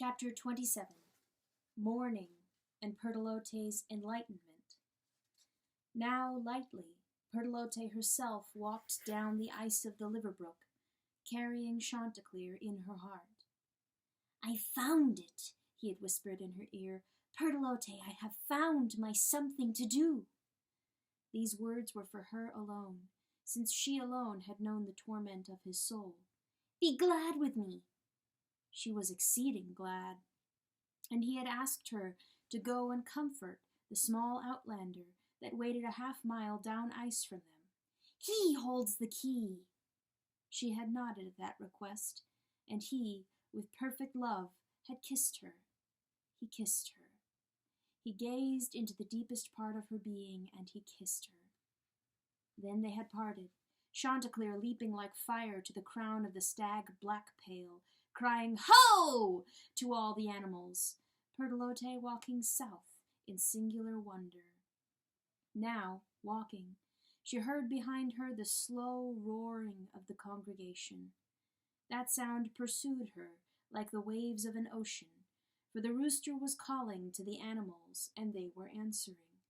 Chapter 27. Morning and Pertolote's Enlightenment. Now lightly, Pertolote herself walked down the ice of the Liverbrook, carrying Chanticleer in her heart. "I found it," he had whispered in her ear. "Pertolote, I have found my something to do." These words were for her alone, since she alone had known the torment of his soul. "Be glad with me." She was exceeding glad, and he had asked her to go and comfort the small outlander that waited a half-mile down ice from them. "He holds the key." She had nodded at that request, and he, with perfect love, had kissed her. He kissed her. He gazed into the deepest part of her being, and he kissed her. Then they had parted, Chanticleer leaping like fire to the crown of the stag black pale, crying "Ho!" to all the animals, Pertolote walking south in singular wonder. Now, walking, she heard behind her the slow roaring of the congregation. That sound pursued her like the waves of an ocean, for the rooster was calling to the animals, and they were answering.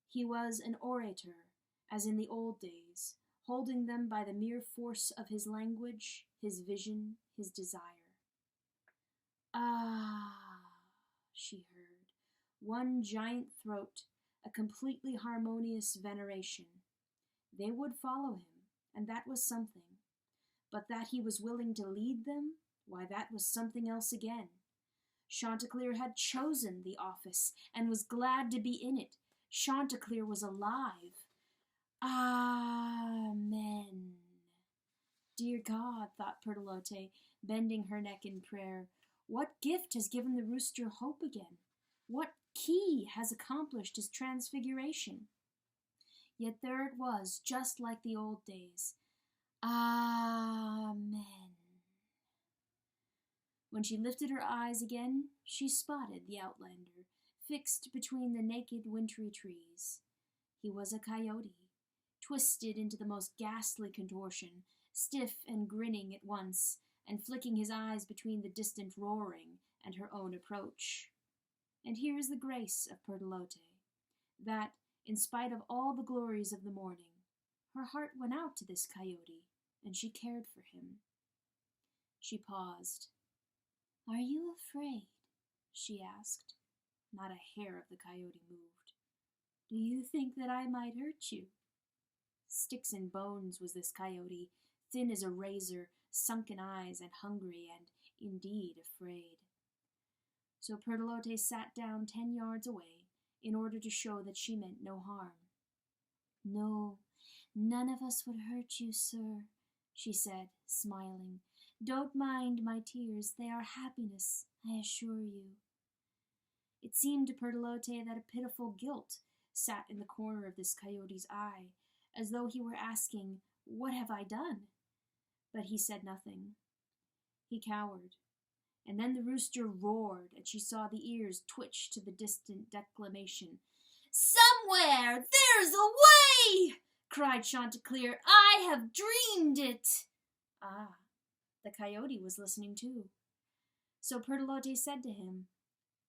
He was an orator, as in the old days, holding them by the mere force of his language, his vision, his desire. "Ah," she heard, one giant throat, a completely harmonious veneration. They would follow him, and that was something. But that he was willing to lead them, why, that was something else again. Chanticleer had chosen the office, and was glad to be in it. Chanticleer was alive. Amen. Dear God, thought Pertolote, bending her neck in prayer, what gift has given the rooster hope again? What key has accomplished his transfiguration? Yet there it was, just like the old days. Amen. When she lifted her eyes again, she spotted the outlander, fixed between the naked wintry trees. He was a coyote, twisted into the most ghastly contortion, stiff and grinning at once, and flicking his eyes between the distant roaring and her own approach. And here is the grace of Pertolote, that, in spite of all the glories of the morning, her heart went out to this coyote, and she cared for him. She paused. "Are you afraid?" she asked. Not a hair of the coyote moved. "Do you think that I might hurt you?" Sticks and bones was this coyote, thin as a razor, sunken eyes, and hungry, and indeed afraid. So Pertolote sat down 10 yards away, in order to show that she meant no harm. "No, none of us would hurt you, sir," she said, smiling. "Don't mind my tears, they are happiness, I assure you." It seemed to Pertolote that a pitiful guilt sat in the corner of this coyote's eye, as though he were asking, "What have I done?" But he said nothing. He cowered, and then the rooster roared, and she saw the ears twitch to the distant declamation. "Somewhere there's a way!" cried Chanticleer. "I have dreamed it!" Ah, the coyote was listening too. So Pertolote said to him,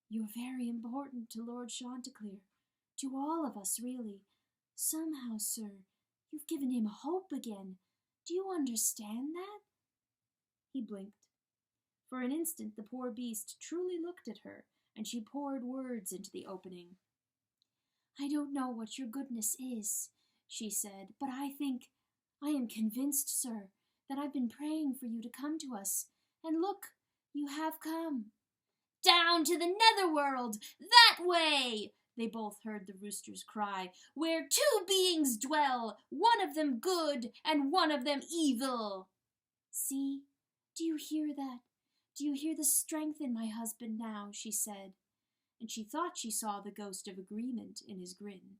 "You're very important to Lord Chanticleer, to all of us, really. Somehow, sir, you've given him hope again. Do you understand that?" He blinked. For an instant the poor beast truly looked at her, and she poured words into the opening. "I don't know what your goodness is," she said, "but I am convinced, sir, that I've been praying for you to come to us, and look, you have come." "Down to the netherworld, that way!" they both heard the roosters cry, "where 2 beings dwell, one of them good and one of them evil." "See, do you hear that? Do you hear the strength in my husband now?" she said, and she thought she saw the ghost of agreement in his grin.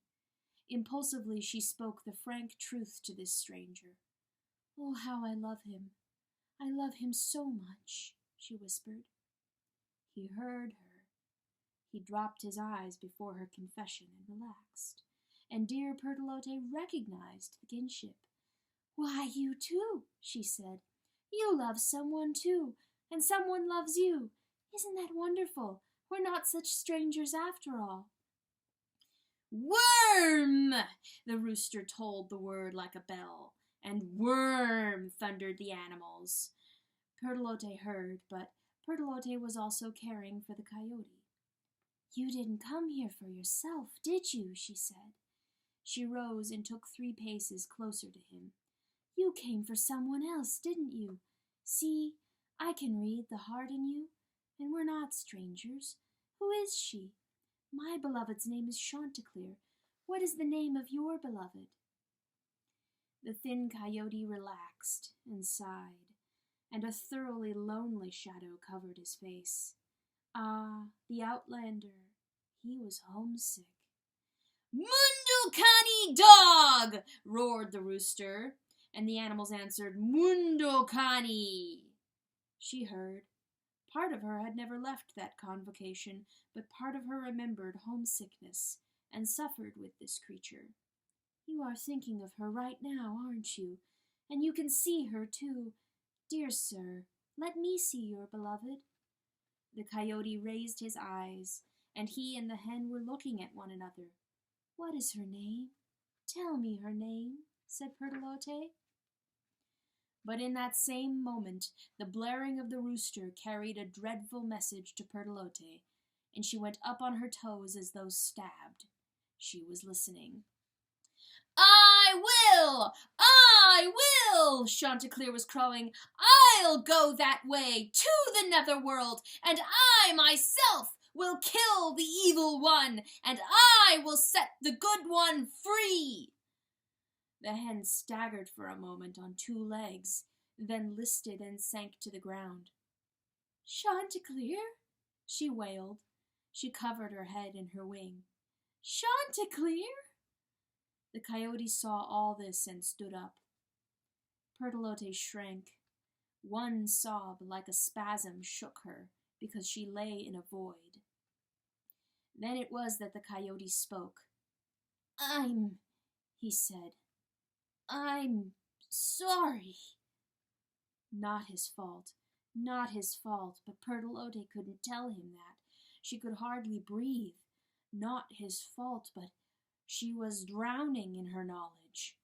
Impulsively she spoke the frank truth to this stranger. "Oh, how I love him! I love him so much," she whispered. He heard her. He dropped his eyes before her confession and relaxed, and dear Pertolote recognized the kinship. "Why, you too," she said. "You love someone too, and someone loves you. Isn't that wonderful? We're not such strangers after all. Worm! The rooster told the word like a bell, and worm, thundered the animals. Pertolote heard, but Pertolote was also caring for the coyote. You didn't come here for yourself, did you? She said. She rose and took 3 paces closer to him. You came for someone else, didn't you? See, I can read the heart in you, and we're not strangers. Who is she? My beloved's name is Chanticleer. What is the name of your beloved? The thin coyote relaxed and sighed, and a thoroughly lonely shadow covered his face. Ah, the outlander. He was homesick. Mundocani dog! Roared the rooster, and the animals answered, Mundocani! She heard. Part of her had never left that convocation, but part of her remembered homesickness and suffered with this creature. You are thinking of her right now, aren't you? And you can see her, too. Dear sir, let me see your beloved. The coyote raised his eyes, and he and the hen were looking at one another. What is her name? Tell me her name, said Pertolote. But in that same moment, the blaring of the rooster carried a dreadful message to Pertolote, and she went up on her toes as though stabbed. She was listening. I will! I will! Chanticleer was crowing. I'll go that way to the netherworld, and I myself will kill the evil one, and I will set the good one free. The hen staggered for a moment on 2 legs, then listed and sank to the ground. Chanticleer, she wailed. She covered her head in her wing. Chanticleer! The coyote saw all this and stood up. Pertolote shrank. One sob like a spasm shook her, because she lay in a void. Then it was that the coyote spoke. He said. I'm sorry. Not his fault, but Pertolote couldn't tell him that. She could hardly breathe. Not his fault, but she was drowning in her knowledge.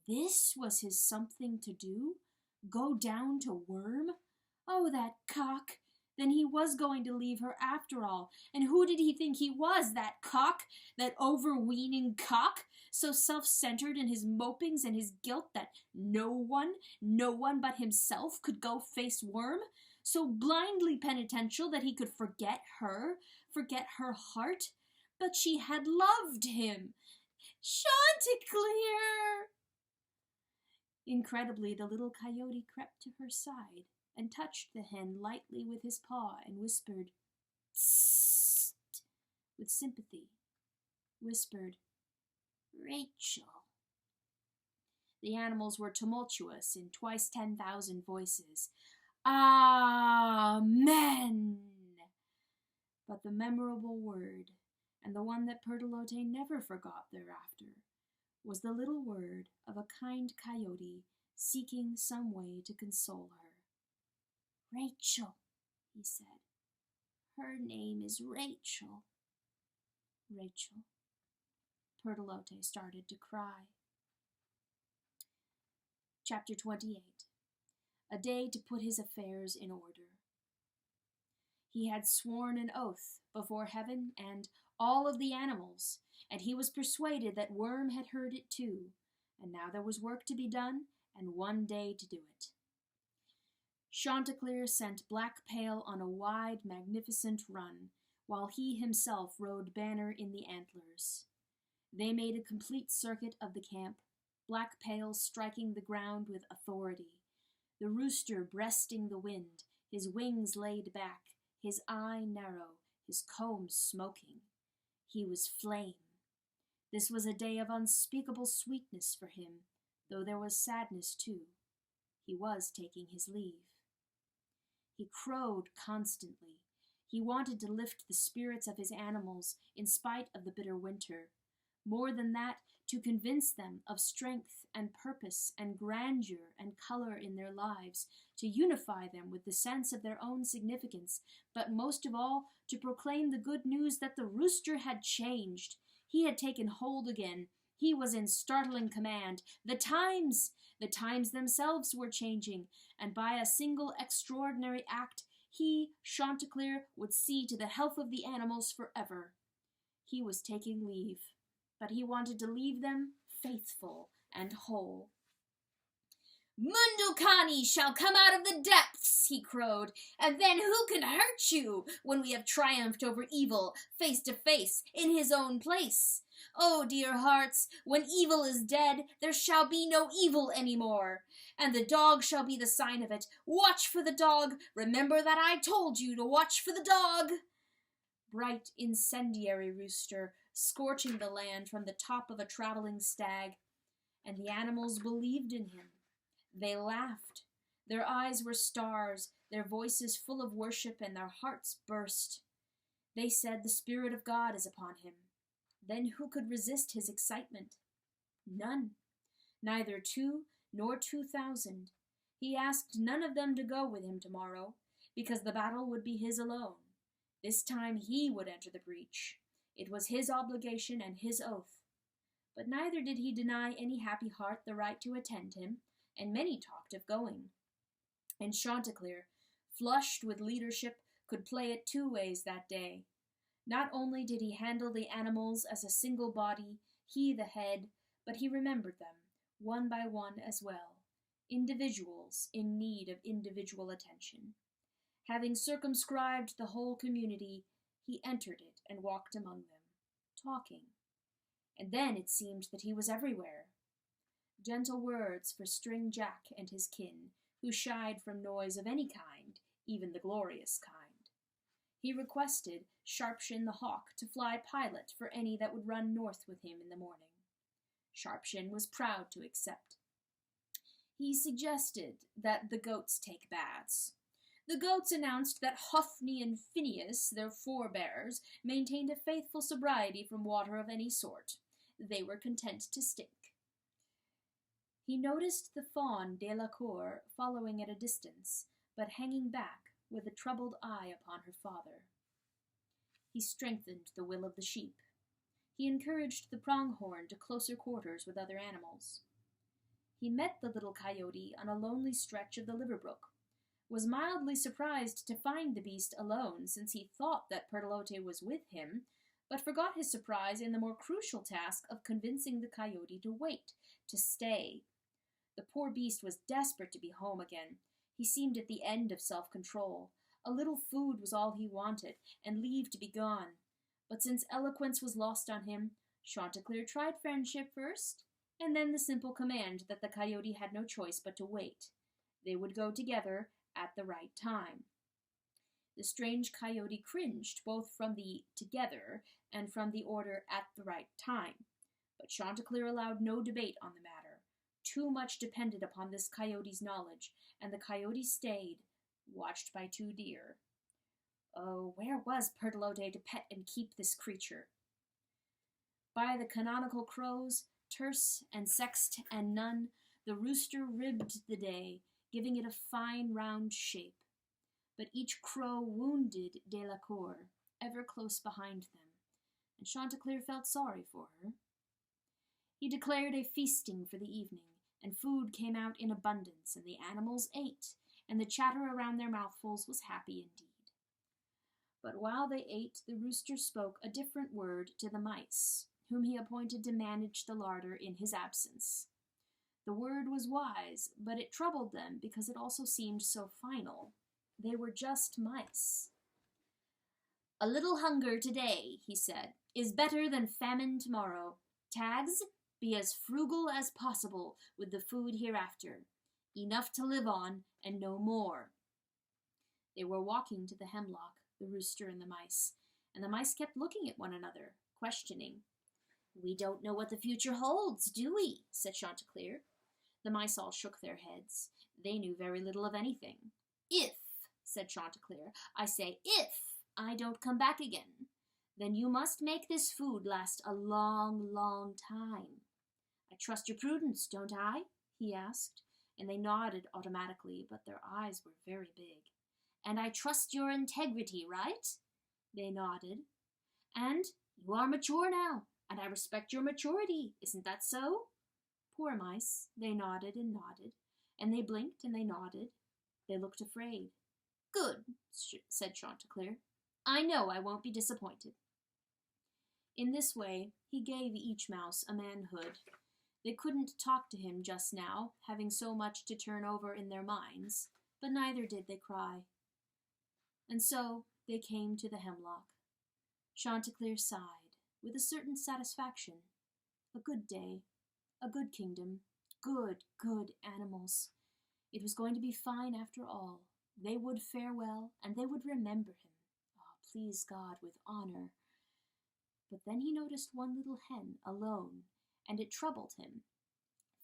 This was his something to do? Go down to Worm? Oh, that cock! Then he was going to leave her after all. And who did he think he was, that cock? That overweening cock? So self-centered in his mopings and his guilt that no one but himself could go face Worm? So blindly penitential that he could forget her heart? But she had loved him. Chanticleer! Incredibly, the little coyote crept to her side and touched the hen lightly with his paw and whispered, "Tssst," with sympathy. Whispered, "Rachel." The animals were tumultuous in twice 10,000 voices. Amen! But the memorable word, and the one that Pertolote never forgot thereafter, was the little word of a kind coyote seeking some way to console her. Rachel, he said. Her name is Rachel. Rachel. Pertolote started to cry. Chapter 28. A day to put his affairs in order. He had sworn an oath before heaven and all of the animals, and he was persuaded that Worm had heard it too, and now there was work to be done, and one day to do it. Chanticleer sent Black Pale on a wide, magnificent run, while he himself rode Banner in the antlers. They made a complete circuit of the camp, Black Pale striking the ground with authority, the rooster breasting the wind, his wings laid back, his eye narrow, his comb smoking. He was flame. This was a day of unspeakable sweetness for him, though there was sadness too. He was taking his leave. He crowed constantly. He wanted to lift the spirits of his animals in spite of the bitter winter. More than that, to convince them of strength and purpose and grandeur and color in their lives, to unify them with the sense of their own significance, but most of all, to proclaim the good news that the rooster had changed. He had taken hold again. He was in startling command. The times themselves were changing, and by a single extraordinary act, he, Chanticleer, would see to the health of the animals forever. He was taking leave, but he wanted to leave them faithful and whole. "Mundocani shall come out of the depths," he crowed, "and then who can hurt you when we have triumphed over evil, face to face, in his own place? Oh, dear hearts, when evil is dead, there shall be no evil any more, and the dog shall be the sign of it. Watch for the dog. Remember that I told you to watch for the dog." Bright, incendiary rooster, scorching the land from the top of a traveling stag, and the animals believed in him. They laughed. Their eyes were stars, their voices full of worship, and their hearts burst. They said, "The Spirit of God is upon him." Then who could resist his excitement? None. Neither 2 nor 2,000. He asked none of them to go with him tomorrow, because the battle would be his alone. This time he would enter the breach. It was his obligation and his oath. But neither did he deny any happy heart the right to attend him, and many talked of going. And Chanticleer, flushed with leadership, could play it 2 ways that day. Not only did he handle the animals as a single body, he the head, but he remembered them, one by one as well, individuals in need of individual attention. Having circumscribed the whole community, he entered it and walked among them, talking. And then it seemed that he was everywhere. Gentle words for String Jack and his kin, who shied from noise of any kind, even the glorious kind. He requested Sharpshin the hawk to fly pilot for any that would run north with him in the morning. Sharpshin was proud to accept. He suggested that the goats take baths. The goats announced that Hophni and Phineas, their forebears, maintained a faithful sobriety from water of any sort. They were content to stink. He noticed the fawn Delacour following at a distance, but hanging back with a troubled eye upon her father. He strengthened the will of the sheep. He encouraged the pronghorn to closer quarters with other animals. He met the little coyote on a lonely stretch of the Liverbrook, was mildly surprised to find the beast alone, since he thought that Perlote was with him, but forgot his surprise in the more crucial task of convincing the coyote to wait, to stay. The poor beast was desperate to be home again. He seemed at the end of self-control. A little food was all he wanted, and leave to be gone. But since eloquence was lost on him, Chanticleer tried friendship first, and then the simple command that the coyote had no choice but to wait. They would go together at the right time. The strange coyote cringed, both from the "together" and from the order "at the right time." But Chanticleer allowed no debate on the matter. Too much depended upon this coyote's knowledge, and the coyote stayed, watched by 2 deer. Oh, where was Perlote to pet and keep this creature? By the canonical crows, Terce and Sext and Nun, the rooster ribbed the day, giving it a fine round shape. But each crow wounded Delacour, ever close behind them, and Chanticleer felt sorry for her. He declared a feasting for the evening, and food came out in abundance, and the animals ate, and the chatter around their mouthfuls was happy indeed. But while they ate, the rooster spoke a different word to the mice, whom he appointed to manage the larder in his absence. The word was wise, but it troubled them because it also seemed so final. They were just mice. "A little hunger today," he said, "is better than famine tomorrow. Tags, be as frugal as possible with the food hereafter. Enough to live on, and no more." They were walking to the hemlock, the rooster and the mice kept looking at one another, questioning. "We don't know what the future holds, do we?" said Chanticleer. The mice all shook their heads. They knew very little of anything. "If," said Chanticleer, "I say if I don't come back again, then you must make this food last a long, long time." I trust your prudence, don't I? He asked, and they nodded automatically, but their eyes were very big. And I trust your integrity, right? They nodded. And you are mature now, and I respect your maturity, isn't that so? Poor mice. They nodded and nodded, and they blinked and they nodded. They looked afraid. Good, said Chanticleer. I know I won't be disappointed. In this way, he gave each mouse a manhood. They couldn't talk to him just now, having so much to turn over in their minds, but neither did they cry. And so they came to the hemlock. Chanticleer sighed, with a certain satisfaction. A good day, a good kingdom, good animals. It was going to be fine after all. They would fare well, and they would remember him. Oh, please God, with honor. But then he noticed one little hen alone, and it troubled him.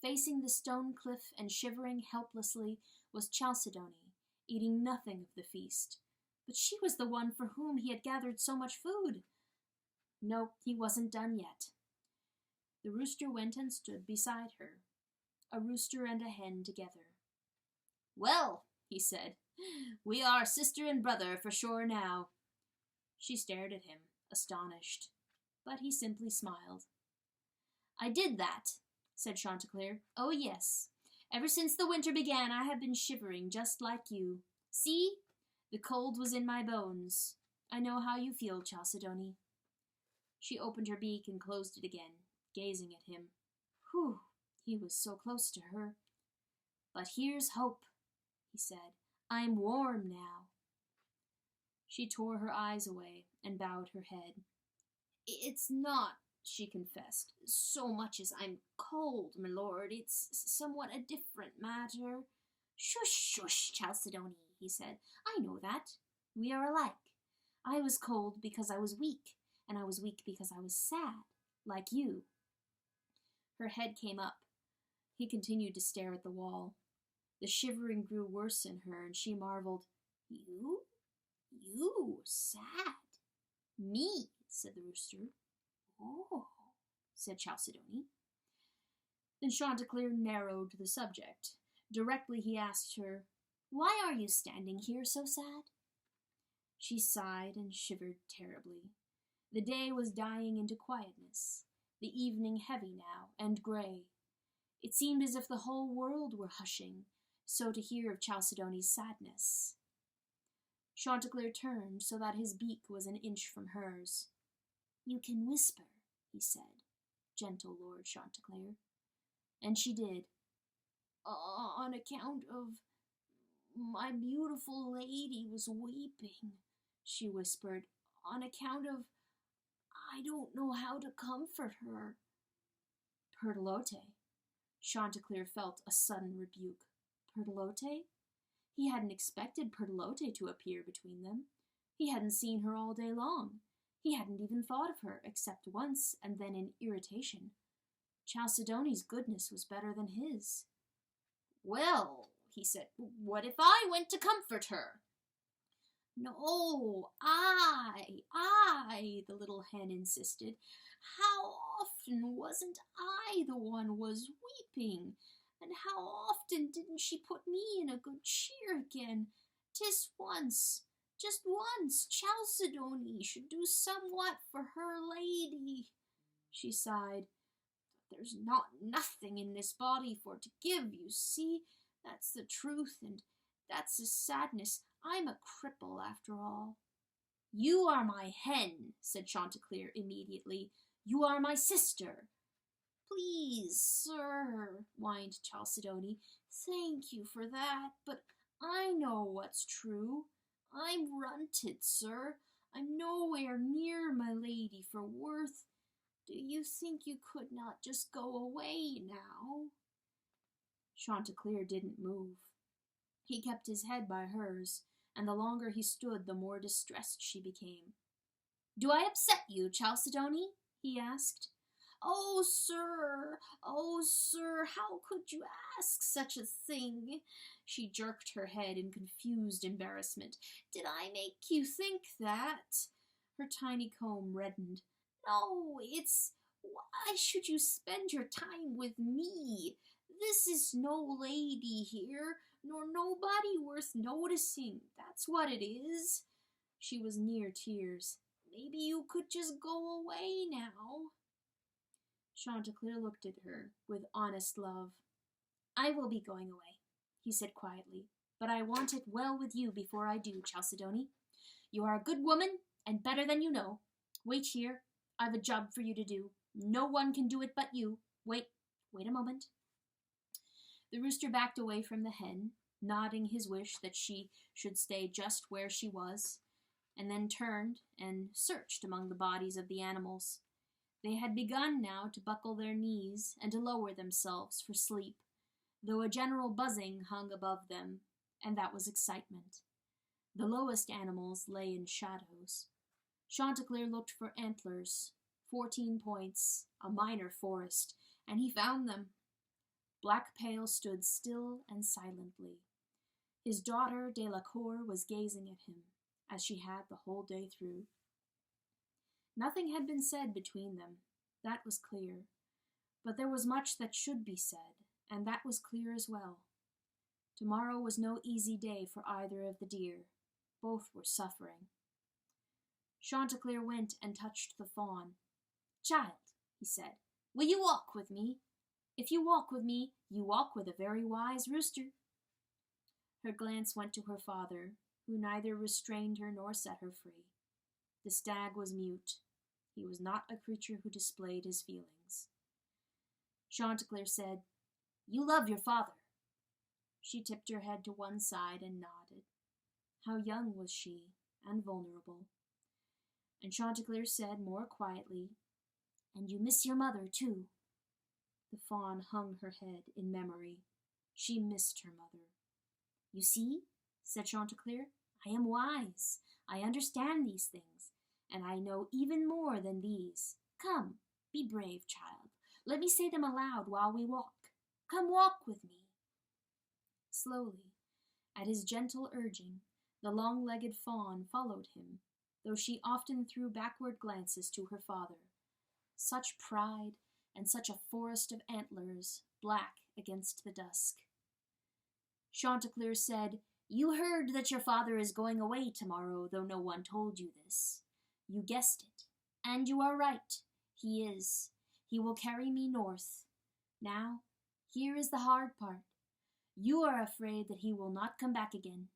Facing the stone cliff and shivering helplessly was Chalcedony, eating nothing of the feast. But she was the one for whom he had gathered so much food. No, he wasn't done yet. The rooster went and stood beside her, a rooster and a hen together. Well, he said, we are sister and brother for sure now. She stared at him, astonished, but he simply smiled. I did that, said Chanticleer. Oh, yes. Ever since the winter began, I have been shivering just like you. See? The cold was in my bones. I know how you feel, Chalcedony. She opened her beak and closed it again, gazing at him. Whew, he was so close to her. But here's hope, he said. I'm warm now. She tore her eyes away and bowed her head. It's not, she confessed, so much as I'm cold, my lord. It's somewhat a different matter. Shush, shush, Chalcedony, he said. I know that. We are alike. I was cold because I was weak, and I was weak because I was sad, like you. Her head came up. He continued to stare at the wall. The shivering grew worse in her, and she marveled. You? You? Sad? Me? Said the rooster. Oh, said Chalcedony. Then Chanticleer narrowed the subject. Directly he asked her, Why are you standing here so sad? She sighed and shivered terribly. The day was dying into quietness, the evening heavy now and gray. It seemed as if the whole world were hushing, so to hear of Chalcedony's sadness. Chanticleer turned so that his beak was an inch from hers. You can whisper, he said, gentle Lord Chanticleer. And she did. On account of my beautiful lady was weeping, she whispered. On account of I don't know how to comfort her. Pertolote. Chanticleer felt a sudden rebuke. Pertolote? He hadn't expected Pertolote to appear between them. He hadn't seen her all day long. He hadn't even thought of her, except once, and then in irritation. Chalcedony's goodness was better than his. Well, he said, what if I went to comfort her? No, I, the little hen insisted. How often wasn't I the one was weeping? And how often didn't she put me in a good cheer again? 'Tis once, just once, Chalcedony should do somewhat for her lady. She sighed. There's not nothing in this body for to give, you see. That's the truth, and that's the sadness. I'm a cripple, after all. You are my hen, said Chanticleer immediately. You are my sister. Please, sir, whined Chalcedony. Thank you for that, but I know what's true. I'm runted, sir. I'm nowhere near my lady for worth. Do you think you could not just go away now? Chanticleer didn't move. He kept his head by hers, and the longer he stood, the more distressed she became. Do I upset you, Chalcedony? He asked. Oh, sir, how could you ask such a thing? She jerked her head in confused embarrassment. Did I make you think that? Her tiny comb reddened. No, it's Why should you spend your time with me? This is no lady here, nor nobody worth noticing. That's what it is. She was near tears. Maybe you could just go away now. Chanticleer looked at her with honest love. I will be going away, he said quietly, but I want it well with you before I do, Chalcedony. You are a good woman, and better than you know. Wait here. I've a job for you to do. No one can do it but you. Wait a moment. The rooster backed away from the hen, nodding his wish that she should stay just where she was, and then turned and searched among the bodies of the animals. They had begun now to buckle their knees and to lower themselves for sleep, though a general buzzing hung above them, and that was excitement. The lowest animals lay in shadows. Chanticleer looked for antlers, 14 points, a minor forest, and he found them. Black Pale stood still and silently. His daughter Delacour was gazing at him, as she had the whole day through. Nothing had been said between them, that was clear, but there was much that should be said, and that was clear as well. Tomorrow was no easy day for either of the deer. Both were suffering. Chanticleer went and touched the fawn. Child, he said, will you walk with me? If you walk with me, you walk with a very wise rooster. Her glance went to her father, who neither restrained her nor set her free. The stag was mute. He was not a creature who displayed his feelings. Chanticleer said, You love your father. She tipped her head to one side and nodded. How young was she, and vulnerable. And Chanticleer said more quietly, And you miss your mother, too. The fawn hung her head in memory. She missed her mother. You see, said Chanticleer, I am wise. I understand these things, and I know even more than these. Come, be brave, child. Let me say them aloud while we walk. Come walk with me. Slowly, at his gentle urging, the long-legged fawn followed him, though she often threw backward glances to her father. Such pride, and such a forest of antlers, black against the dusk. Chanticleer said, You heard that your father is going away tomorrow, though no one told you this. You guessed it, and you are right. He is. He will carry me north. Now, here is the hard part. You are afraid that he will not come back again.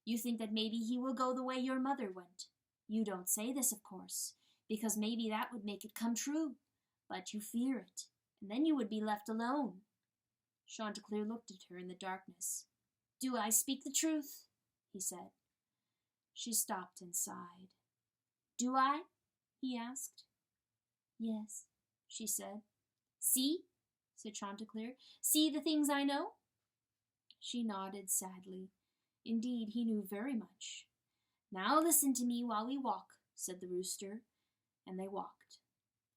You think that maybe he will go the way your mother went. You don't say this, of course, because maybe that would make it come true. But you fear it, and then you would be left alone. Chanticleer looked at her in the darkness. Do I speak the truth? He said. She stopped and sighed. Do I? He asked. Yes, she said. See, said Chanticleer. See the things I know? She nodded sadly. Indeed, he knew very much. Now listen to me while we walk, said the rooster, and they walked.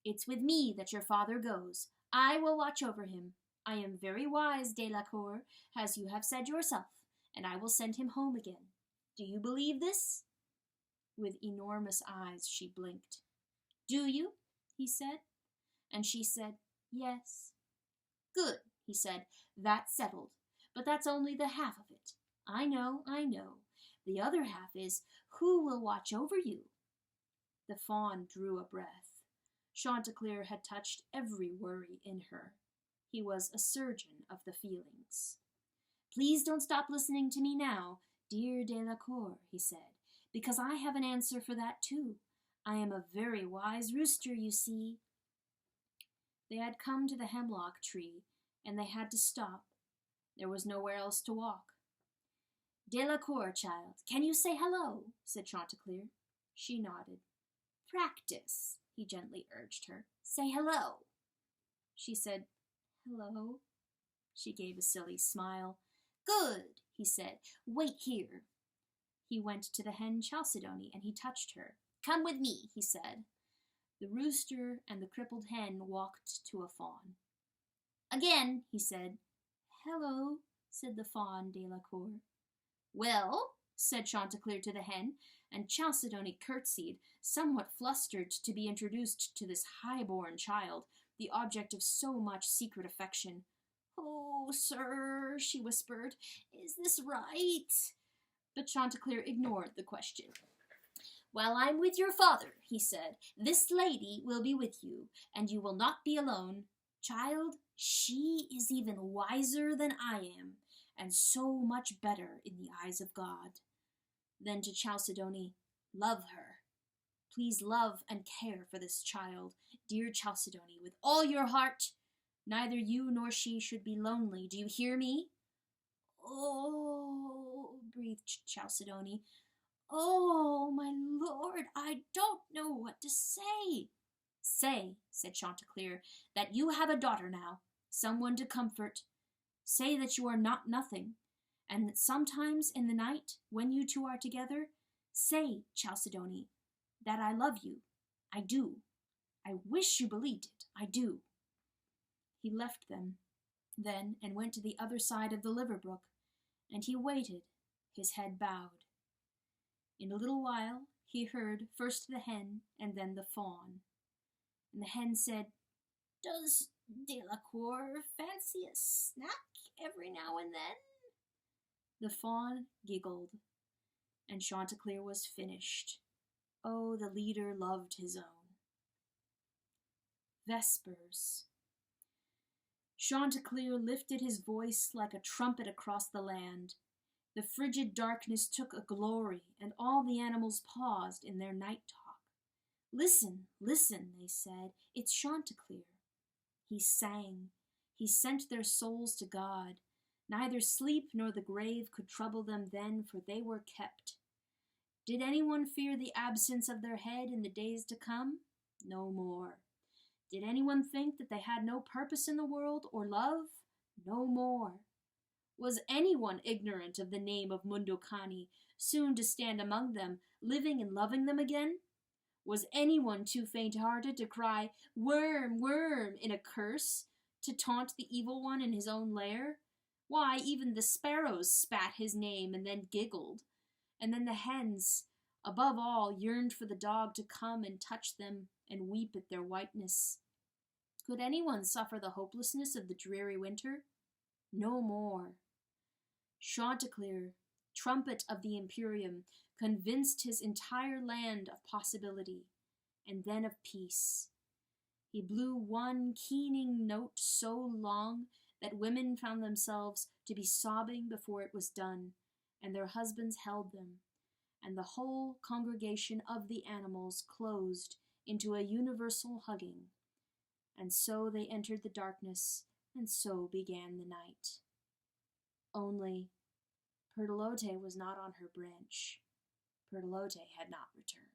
It's with me that your father goes. I will watch over him. I am very wise, Delacour, as you have said yourself, and I will send him home again. Do you believe this? With enormous eyes she blinked. Do you? He said. And she said, Yes. Good, he said. That's settled. But that's only the half of it. I know. The other half is, who will watch over you? The fawn drew a breath. Chanticleer had touched every worry in her. He was a surgeon of the feelings. Please don't stop listening to me now, dear Delacour, he said, because I have an answer for that too. I am a very wise rooster, you see. They had come to the hemlock tree, and they had to stop. There was nowhere else to walk. Delacour, child, can you say hello? Said Chanticleer. She nodded. Practice, he gently urged her. Say hello. She said, Hello. She gave a silly smile. Good, he said. Wait here. He went to the hen Chalcedony, and he touched her. Come with me, he said. The rooster and the crippled hen walked to a fawn. Again, he said. Hello, said the fawn Delacour. Well, said Chanticleer to the hen, and Chalcedony curtsied, somewhat flustered to be introduced to this high-born child, the object of so much secret affection. "Oh, sir," she whispered, "is this right?" But Chanticleer ignored the question. "While I'm with your father," he said, "this lady will be with you, and you will not be alone. Child, she is even wiser than I am, and so much better in the eyes of God." Then to Chalcedony, "Love her. Please love and care for this child, dear Chalcedony, with all your heart. Neither you nor she should be lonely. Do you hear me?" "Oh," breathed Chalcedony. "Oh, my lord, I don't know what to say." "Say," said Chanticleer, "that you have a daughter now, someone to comfort. Say that you are not nothing, and that sometimes in the night, when you two are together, say, Chalcedony, that I love you. I do. I wish you believed it. I do." He left them then and went to the other side of the Liverbrook, and he waited, his head bowed. In a little while he heard first the hen and then the fawn. And the hen said, "Does Delacour fancy a snack every now and then?" The fawn giggled, and Chanticleer was finished. Oh, the leader loved his own. Vespers. Chanticleer lifted his voice like a trumpet across the land. The frigid darkness took a glory, and all the animals paused in their night talk. "Listen, listen," they said, "it's Chanticleer." He sang. He sent their souls to God. Neither sleep nor the grave could trouble them then, for they were kept. Did anyone fear the absence of their head in the days to come? No more. Did anyone think that they had no purpose in the world or love? No more. Was anyone ignorant of the name of Mundocani, soon to stand among them, living and loving them again? Was anyone too faint-hearted to cry, "Worm, worm," in a curse, to taunt the evil one in his own lair? Why, even the sparrows spat his name and then giggled. And then the hens, above all, yearned for the dog to come and touch them and weep at their whiteness. Could anyone suffer the hopelessness of the dreary winter? No more. Chanticleer, trumpet of the Imperium, convinced his entire land of possibility, and then of peace. He blew one keening note so long that women found themselves to be sobbing before it was done, and their husbands held them, and the whole congregation of the animals closed into a universal hugging. And so they entered the darkness, and so began the night. Only Pertolote was not on her branch. Pertolote had not returned.